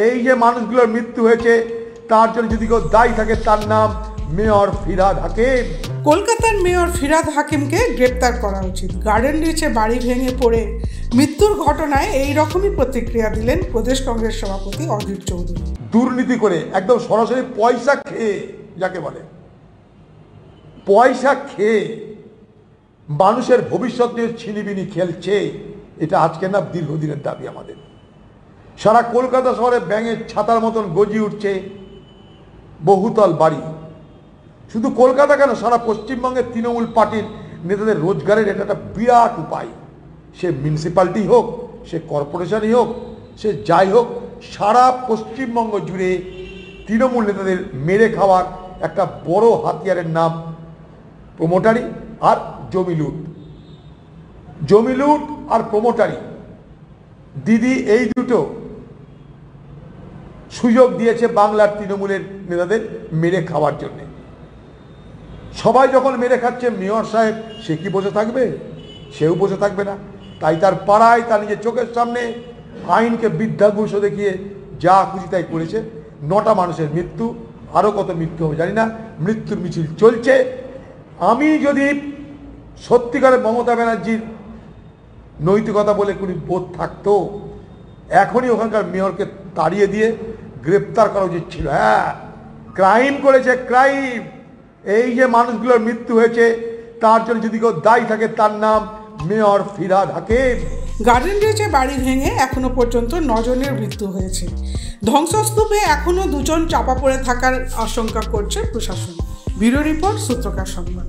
এই যে মানুষগুলোর মৃত্যু হয়েছে তার জন্য যদি কেউ দায়ী থাকে তার নাম মেয়র ফিরহাদ হাকিম। কলকাতার মেয়র ফিরহাদ হাকিমকে গ্রেপ্তার করা উচিত। গার্ডেন রিচে বাড়ি ভেঙে পড়ে মৃত্যুর ঘটনায় এই রকমই প্রতিক্রিয়া দিলেন প্রদেশ কংগ্রেস সভাপতি অধীর চৌধুরী। দুর্নীতি করে একদম সরাসরি পয়সা খেয়ে, যাকে বলে পয়সা খেয়ে মানুষের ভবিষ্যৎ নিয়ে ছিনিবিনি খেলছে, এটা আজকে না দীর্ঘদিনের দাবি আমাদের। সারা কলকাতা শহরে ব্যাঙের ছাতার মতন গজিয়ে উঠছে বহুতল বাড়ি। শুধু কলকাতা কেন, সারা পশ্চিমবঙ্গের তৃণমূল পার্টির নেতাদের রোজগারের এটা একটা বিরাট উপায়। সে মিউনিসিপ্যালিটি হোক, সে কর্পোরেশনই হোক, সে যাই হোক, সারা পশ্চিমবঙ্গ জুড়ে তৃণমূল নেতাদের মেরে খাওয়ার একটা বড় হাতিয়ারের নাম প্রমোটারি আর জমি লুট। জমি লুট আর প্রমোটারি, দিদি এই দুটো সুযোগ দিয়েছে বাংলার তৃণমূলের নেতাদের মেরে খাওয়ার জন্য। সবাই যখন মেরে খাচ্ছে, মেয়র সাহেব সে কি বসে থাকবে? সেও বসে থাকবে না। তাই তার পাড়ায় তার নিজের চোখের সামনে আইনকে বৃদ্ধাগুষ্য দেখিয়ে যা খুশি তাই করেছে। 9টা মানুষের মৃত্যু, আরও কত মৃত্যু হবে জানি না। মৃত্যুর মিছিল চলছে। আমি যদি সত্যিকারে মমতা ব্যানার্জির নৈতিকতা বলে কোনো বোধ থাকতো, এখনই ওখানকার মেয়রকে তাড়িয়ে দিয়ে গ্রেপ্তার করা উচিত ছিল। হ্যাঁ, ক্রাইম করেছে, ক্রাইম। এই যে মানুষগুলোর মৃত্যু হয়েছে তার জন্য যদি কেউ দায়ী থাকে তার নাম মেয়র ফিরহাদ হাকিম। গার্ডেন রিচে বাড়ি ভেঙে এখনো পর্যন্ত 9 জনের মৃত্যু হয়েছে। ধ্বংসস্তূপে এখনো 2 জন চাপা পড়ে থাকার আশঙ্কা করছে প্রশাসন। ব্যুরো রিপোর্ট, সূত্রকার সংবাদ।